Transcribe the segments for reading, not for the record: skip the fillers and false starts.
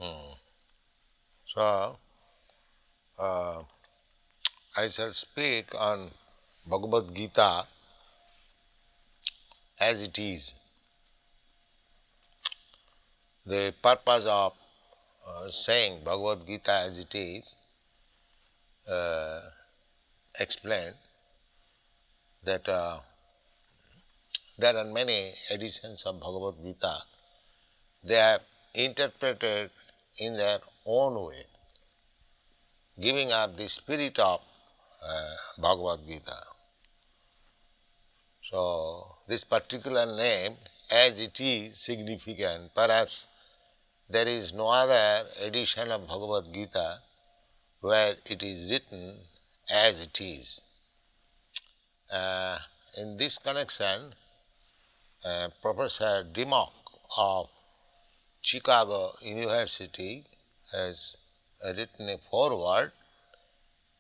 Hmm. So, uh, I shall speak on Bhagavad Gita as it is. The purpose of saying Bhagavad Gita as it is uh, explained that there are many editions of Bhagavad Gita. They have interpreted in their own way, giving up the spirit of Bhagavad Gita. So, this particular name, as it is significant, perhaps there is no other edition of Bhagavad Gita where it is written as it is. In this connection, Professor Dimmock of Chicago University has written a foreword,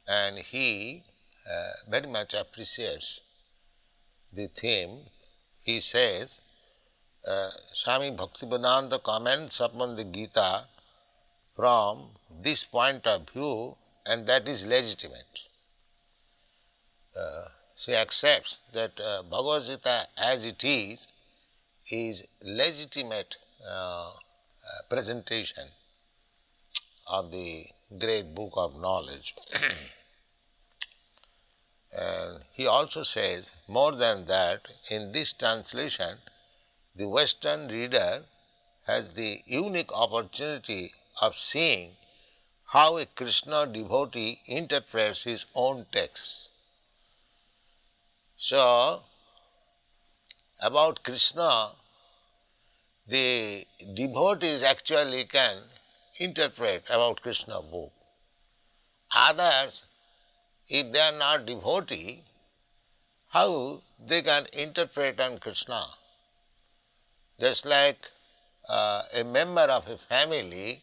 and he very much appreciates the theme. He says, Swami Bhaktivedanta comments upon the Gita from this point of view, and that is legitimate. She accepts that Bhagavad Gita as it is legitimate presentation of the great book of knowledge. And he also says, more than that, in this translation, the Western reader has the unique opportunity of seeing how a Krishna devotee interprets his own text. So, about Krishna, the devotees actually can interpret about Krishna book. Others, if they are not devotee, how they can interpret on Krishna? Just like a member of a family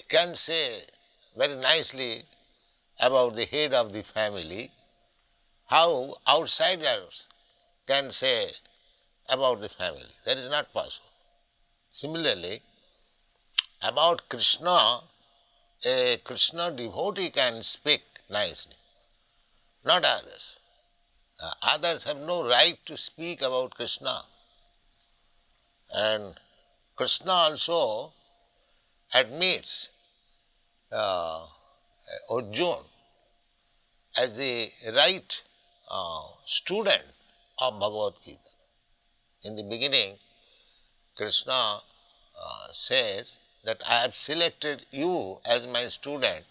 can say very nicely about the head of the family, how outsiders can say about the family. That is not possible. Similarly, about Krishna, a Krishna devotee can speak nicely, not others. Others have no right to speak about Krishna. And Krishna also admits Arjuna as the right student of Bhagavad Gita. In the beginning, Krishna says that I have selected you as my student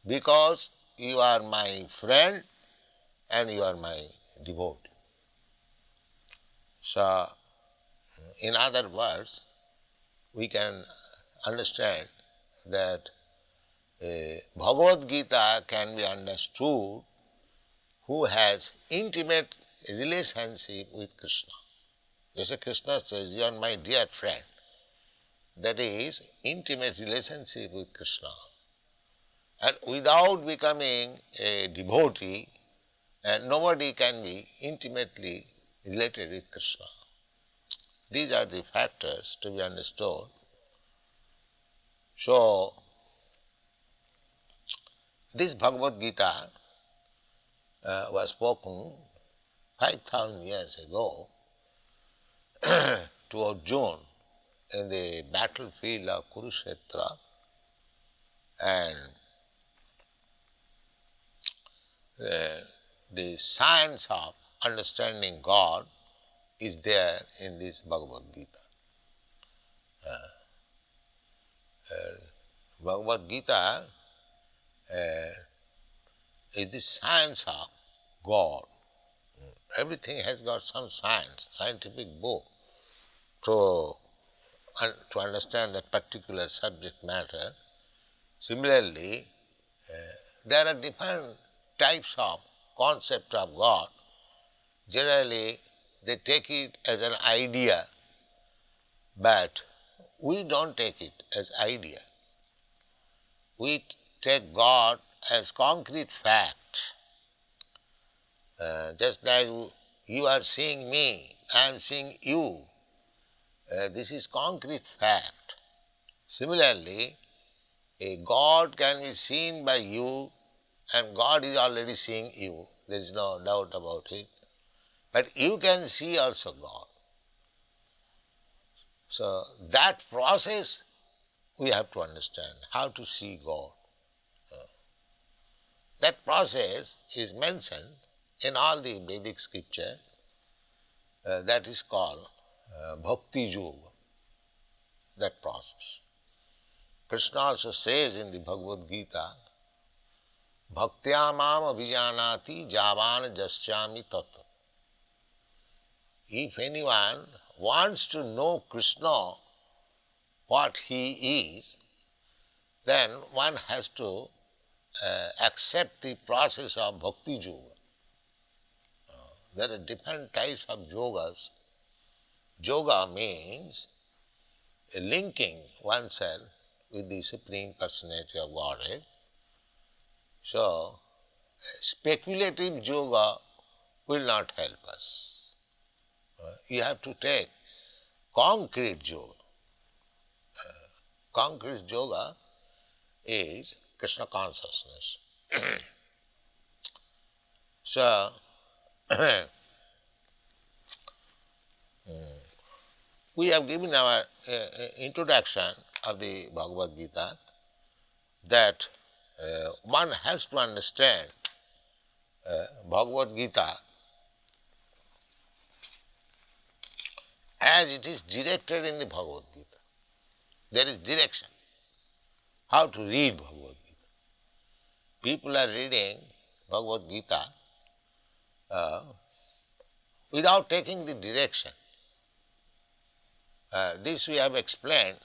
because you are my friend and you are my devotee. So, in other words, we can understand that Bhagavad Gita can be understood who has intimate relationship with Krishna. Just as Krishna says, you are my dear friend. That is intimate relationship with Krishna. And without becoming a devotee, nobody can be intimately related with Krishna. These are the factors to be understood. So, this Bhagavad Gita was spoken 5,000 years ago to Arjuna in the battlefield of Kurukshetra, and the science of understanding God is there in this Bhagavad Gita. Bhagavad Gita is the science of God. Everything has got some science, scientific book to understand that particular subject matter. Similarly, there are different types of concept of God. Generally, they take it as an idea, but we don't take it as idea. We take God as concrete fact. Just like you are seeing me, I am seeing you. This is concrete fact. Similarly, a God can be seen by you and God is already seeing you. There is no doubt about it. But you can see also God. So that process we have to understand, how to see God. That process is mentioned in all the Vedic scripture. That is called Bhakti Yoga, that process. Krishna also says in the Bhagavad Gita, Bhaktya mam abhijanati javan jasyami tat. If anyone wants to know Krishna, what he is, then one has to accept the process of Bhakti Yoga. There are different types of yogas. Yoga means linking oneself with the Supreme Personality of Godhead. So, speculative yoga will not help us. You have to take concrete yoga. Concrete yoga is Krishna consciousness. So, we have given our introduction of the Bhagavad Gita that one has to understand Bhagavad Gita as it is directed in the Bhagavad Gita. There is direction. How to read Bhagavad Gita. People are reading Bhagavad Gita without taking the direction. This we have explained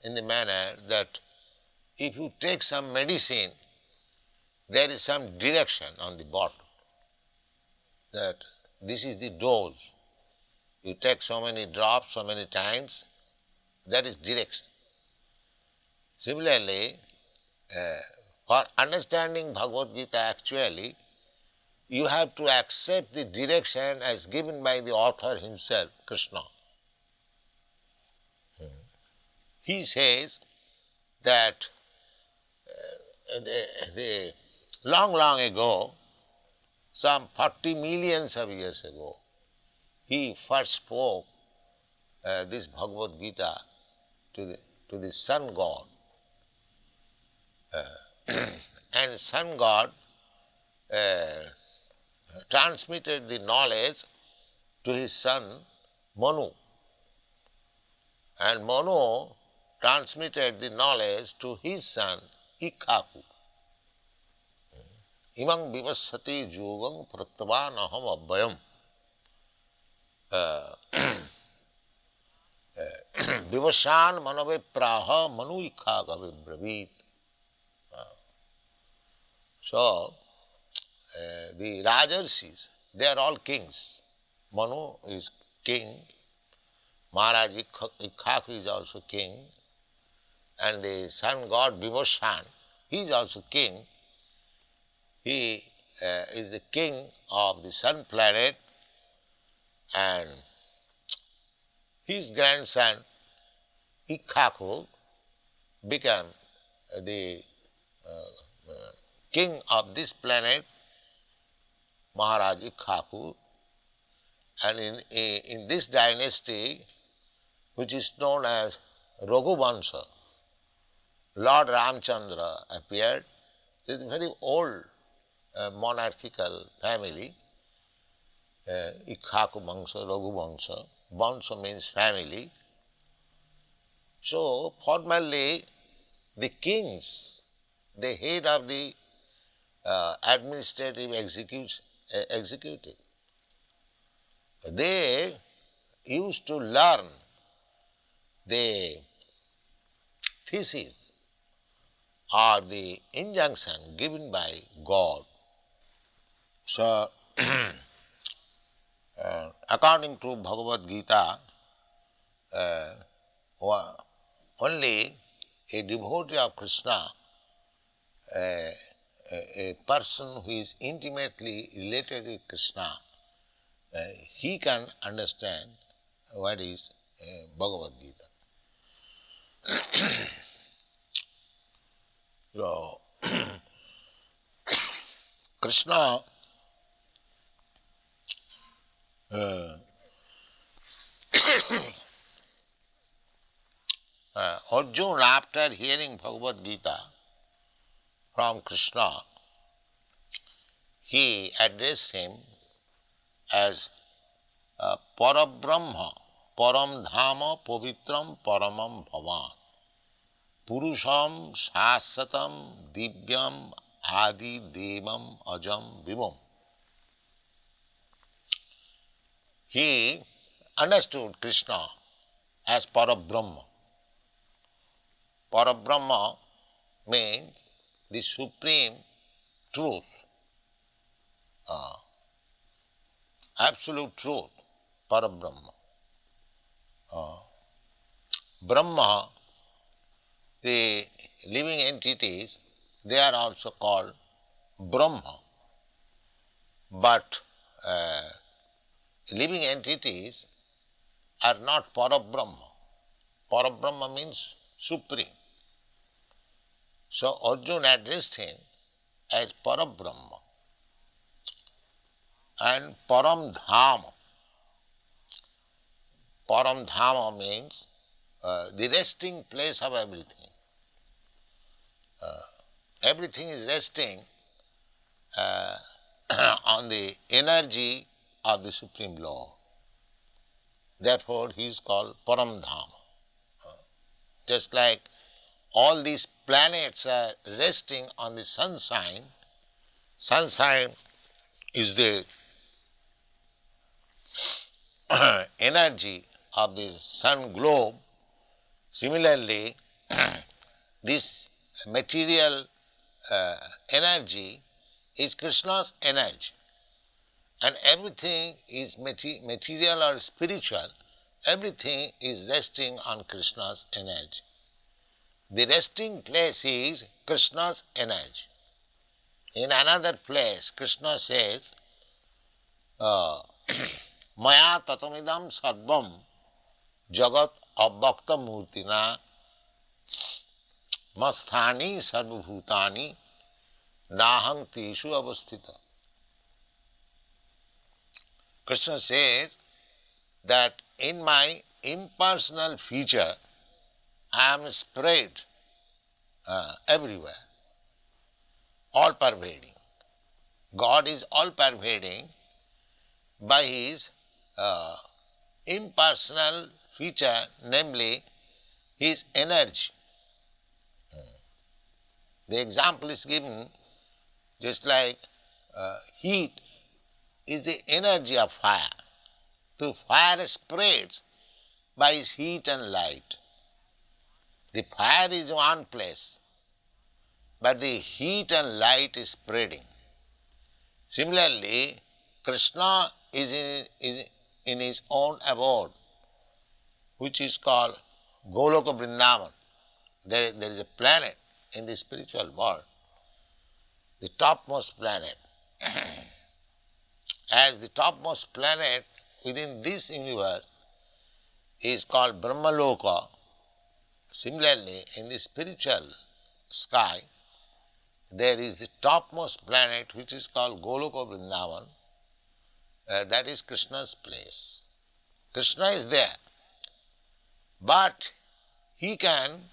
in the manner that if you take some medicine, there is some direction on the bottle, that this is the dose. You take so many drops, so many times, that is direction. Similarly, for understanding Bhagavad Gita actually, you have to accept the direction as given by the author himself, Krishna. He says that long ago, some 40 millions of years ago, he first spoke this Bhagavad Gita to the sun god. And sun god transmitted the knowledge to his son Manu. And Manu transmitted the knowledge to his son Ikhaku. Imam vivassati yogam prattavan aham abhayam. Vivashan manave praha manu Ikhaga vibravit. So, the Rajarshis, they are all kings. Manu is king, Maharaj Ikhaku is also king, and the sun god Vivashan, he is also king. He is the king of the sun planet, and his grandson Ikhaku became the king of this planet, Maharaj Ikhaku, and in this dynasty, which is known as Raghuvansha, Lord Ramchandra appeared. It is a very old monarchical family, Ikhaku Vansha, Raghuvansha. Vansha means family. So, formerly, the kings, the head of the administrative executive, they used to learn the thesis or the injunction given by God. So, according to Bhagavad Gita, only a devotee of Krishna, a person who is intimately related with Krishna, he can understand what is Bhagavad Gita. Krishna Arjuna, after hearing Bhagavad Gita from Krishna, he addressed him as Parabrahma, Param Dhama, Pavitram, Paramam Bhavan, Purusham, Shasatam, Divyam, Adi, Devam, Ajam, Vivam. He understood Krishna as Parabrahma. Parabrahma means the supreme truth, absolute truth, Parabrahma. Brahma, the living entities, they are also called Brahma. But living entities are not Parabrahma. Parabrahma means supreme. So Arjuna addressed him as Parabrahma and Param Dhama. Param Dhama means the resting place of everything. Everything is resting on the energy of the Supreme Lord. Therefore, he is called Param Dhama. Just like all these planets are resting on the sunshine, sunshine is the energy of the sun globe. Similarly, this material energy is Krishna's energy, and everything is material or spiritual, everything is resting on Krishna's energy. The resting place is Krishna's energy. In another place, Krishna says, Maya tatamidam sarvam jagat abhakta murtina masthani sarvabhutani nahang teshu avasthita. Krishna says that in my impersonal feature, I am spread everywhere, all pervading. God is all pervading by his impersonal feature, namely his energy. The example is given just like heat is the energy of fire. So fire spreads by its heat and light. The fire is one place, but the heat and light is spreading. Similarly, Krishna is in his own abode, which is called Goloka Vrindavan. There is a planet in the spiritual world, the topmost planet. As the topmost planet within this universe is called Brahmaloka, similarly in the spiritual sky there is the topmost planet which is called Goloka Vrindavan. That is Krishna's place. Krishna is there, but he can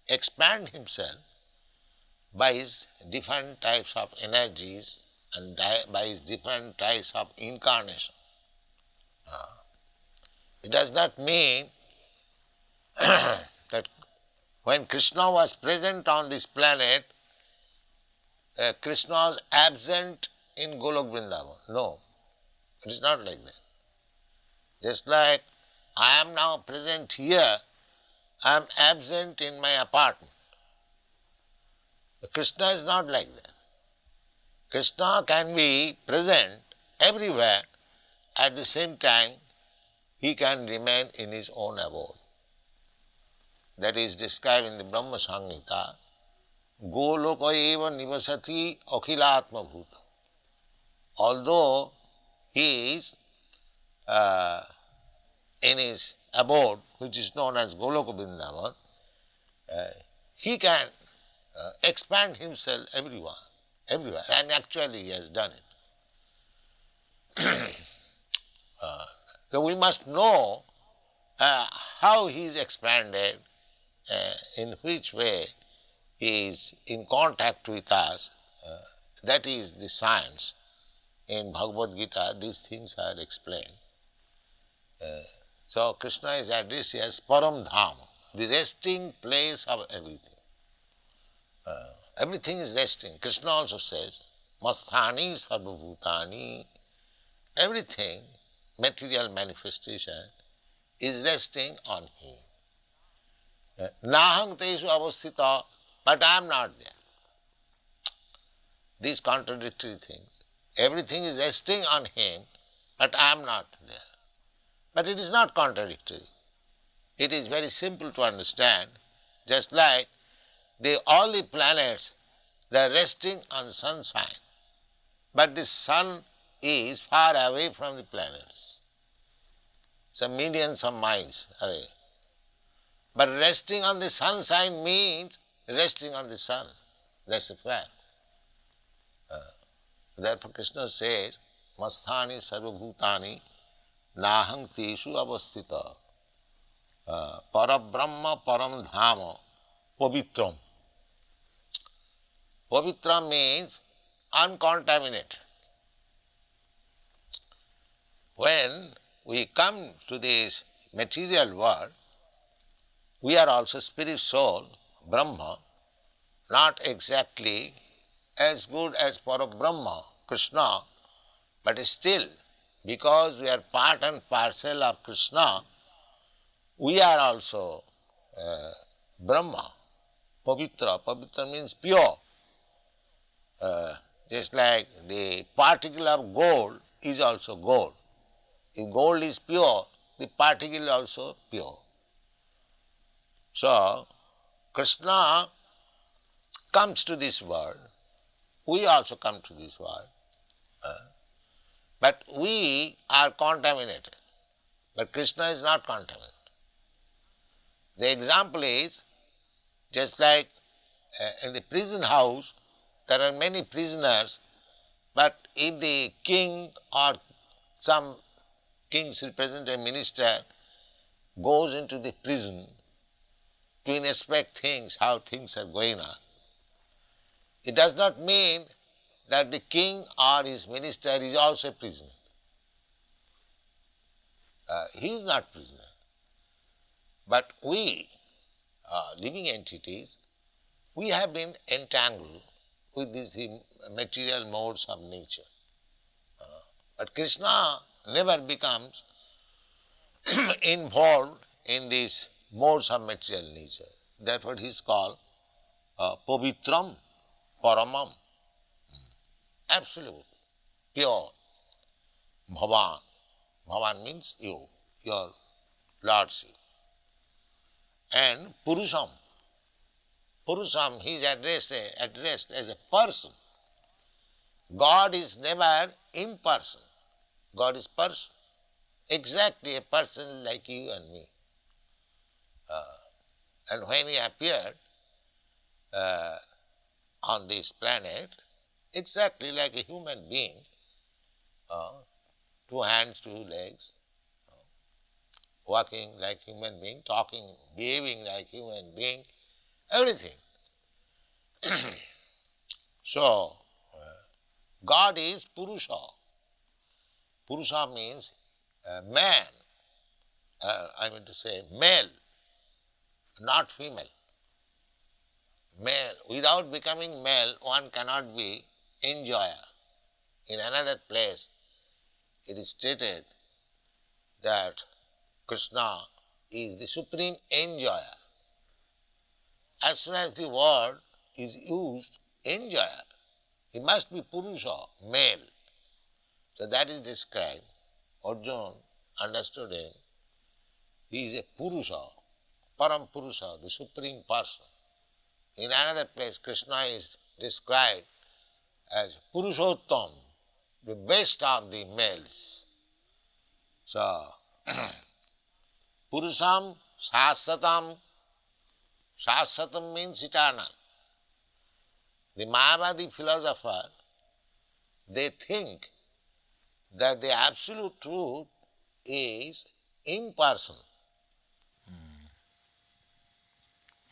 expand himself by his different types of energies and by his different types of incarnation. It does not mean that when Krishna was present on this planet, Krishna was absent in Golok Vrindavan. No, it is not like that. Just like I am now present here, I am absent in my apartment. Krishna is not like that. Krishna can be present everywhere, at the same time he can remain in his own abode. That is described in the Brahma Samhita. Goloka eva nivasati akhilatma bhuta. Although he is in his abode, which is known as Goloka Vrindavan, he can expand himself everywhere, and actually he has done it. So we must know how he is expanded, in which way he is in contact with us. That is the science. In Bhagavath Gita, these things are explained. So Krishna is addressed as Param Dham, the resting place of everything. Everything is resting. Krishna also says, Masthani Sarvabhutani. Everything, material manifestation, is resting on him. Nahang Teshu Avasthita, but I am not there. These contradictory things. Everything is resting on him, but I am not there. But it is not contradictory. It is very simple to understand, just like all the planets, they are resting on the sunshine, but the sun is far away from the planets, some millions of miles away. But resting on the sunshine means resting on the sun. That's a fact. Therefore Krishna says, Masthani sarvabhutani nahang teshu avasthita parabrahma param dhama pavitram. Pavitra means uncontaminated. When we come to this material world, we are also spirit soul, Brahma, not exactly as good as Parabrahma, Krishna, but still, because we are part and parcel of Krishna, we are also Brahma, Pavitra. Pavitra means pure. Just like the particle of gold is also gold. If gold is pure, the particle is also pure. So, Krishna comes to this world, we also come to this world, but we are contaminated, but Krishna is not contaminated. The example is, just like in the prison house, there are many prisoners, but if the king or some king's representative minister goes into the prison to inspect things, how things are going on, it does not mean that the king or his minister is also a prisoner. He is not prisoner. But we, living entities, we have been entangled with these material modes of nature. But Krishna never becomes involved in these modes of material nature. Therefore he is called Pavitram Paramam, absolute, pure, Bhavan. Bhavan means you, your lordship. And Purusham. Purusham, he is addressed as a person. God is never impersonal. God is person. Exactly a person like you and me. And when he appeared on this planet, exactly like a human being, 2 hands, 2 legs, walking like human being, talking, behaving like human being, everything. So, God is Purusha. Purusha means man, I mean to say male, not female. Male. Without becoming male, one cannot be enjoyer. In another place, it is stated that Krishna is the supreme enjoyer. As soon as the word is used, enjoyer, he must be Purusha, male. So that is described. Arjuna understood him. He is a Purusha, Param Purusha, the supreme person. In another place, Krishna is described as Purushottam, the best of the males. So, Purusham Shasatam. Shasatam means eternal. The Mayavadi philosopher, they think that the absolute truth is impersonal.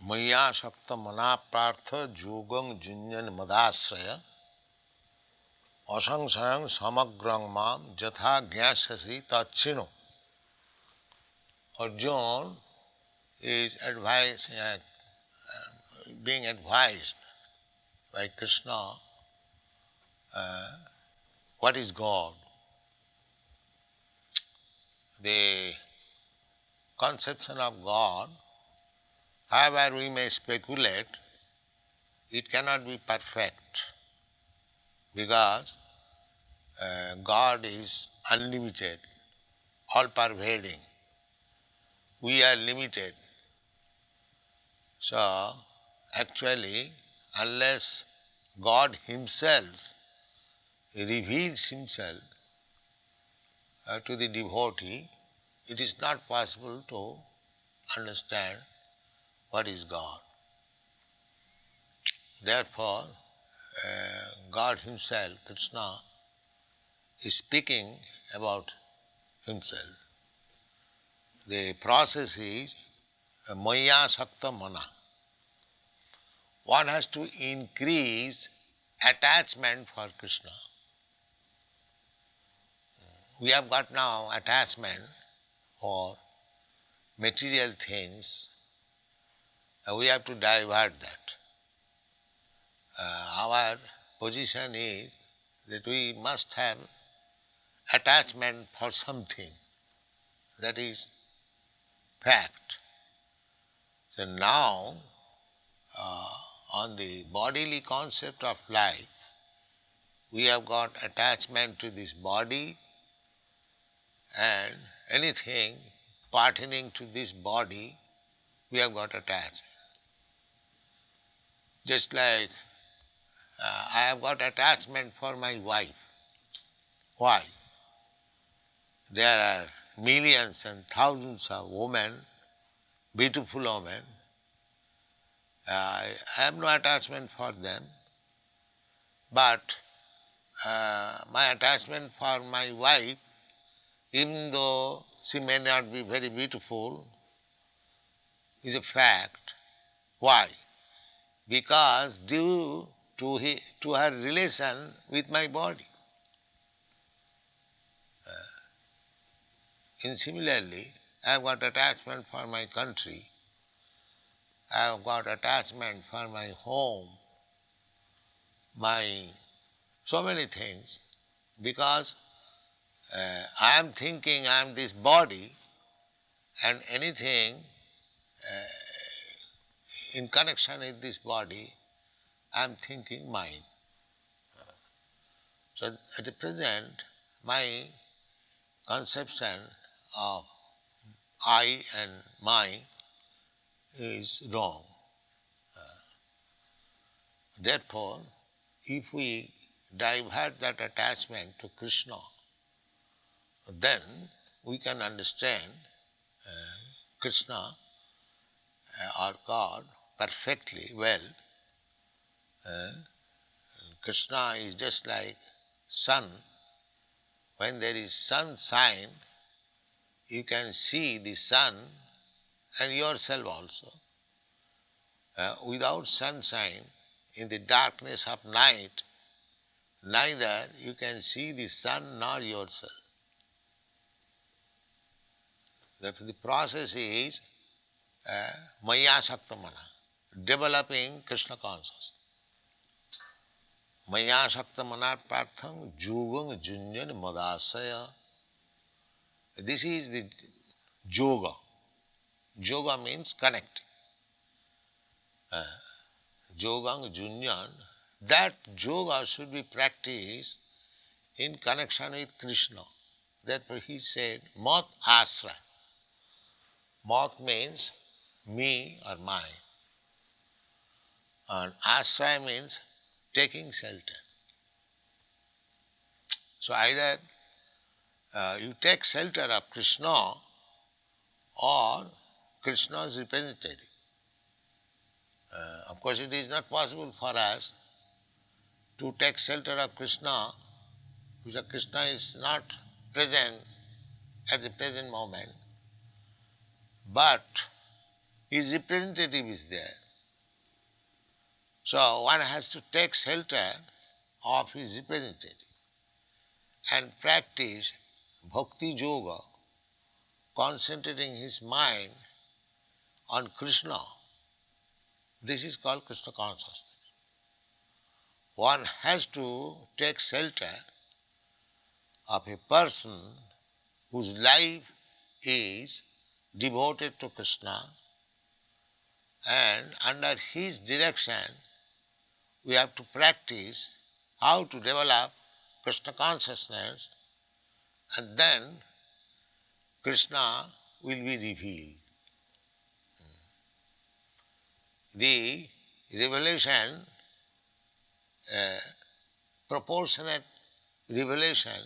Maya Shakta Manaprartha Jogam Junyan Madasraya Asangsayang Samagrang Mam Jatha Gyasasi Tachino. Arjuna is being advised by Krishna what is God. The conception of God, however we may speculate, it cannot be perfect because God is unlimited, all-pervading. We are limited. So, actually, unless God Himself reveals Himself to the devotee, it is not possible to understand what is God. Therefore, God Himself, Krishna, is speaking about Himself. The process is Maya Sakta Mana. One has to increase attachment for Krishna. We have got now attachment for material things. We have to divert that. Our position is that we must have attachment for something. That is fact. So now, on the bodily concept of life, we have got attachment to this body, and anything pertaining to this body, we have got attached. Just like I have got attachment for my wife. Why? There are millions and thousands of women, beautiful women. I have no attachment for them, but my attachment for my wife, even though she may not be very beautiful, is a fact. Why? Because due to her relation with my body. And similarly, I have got attachment for my country, I have got attachment for my home, my so many things, because I am thinking I am this body, and anything in connection with this body, I am thinking mine. So at the present, my conception of I and mine is wrong. Therefore, if we divert that attachment to Krishna, then we can understand Krishna or God perfectly well. Krishna is just like sun. When there is sunshine, you can see the sun and yourself also. Without sunshine, in the darkness of night, neither you can see the sun nor yourself. Therefore, the process is Maya Saktamana, developing Krishna consciousness. Maya Saktamana Prartham Jugam Junyan Madasaya. This is the yoga. Yoga means connecting. Yogang Junyan, that yoga should be practiced in connection with Krishna. Therefore he said, Mat Asra. Mat means me or mine. And Asra means taking shelter. So either you take shelter of Krishna or Krishna's representative. Of course, it is not possible for us to take shelter of Krishna, because Krishna is not present at the present moment, but his representative is there. So one has to take shelter of his representative and practice bhakti yoga, concentrating his mind on Krishna. This is called Krishna consciousness. One has to take shelter of a person whose life is devoted to Krishna, and under his direction we have to practice how to develop Krishna consciousness, and then Krishna will be revealed. The revelation, proportionate revelation,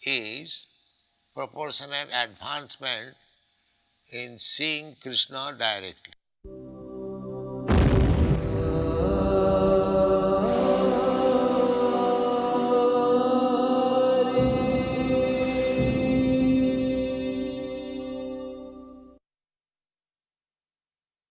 is proportionate advancement in seeing Krishna directly.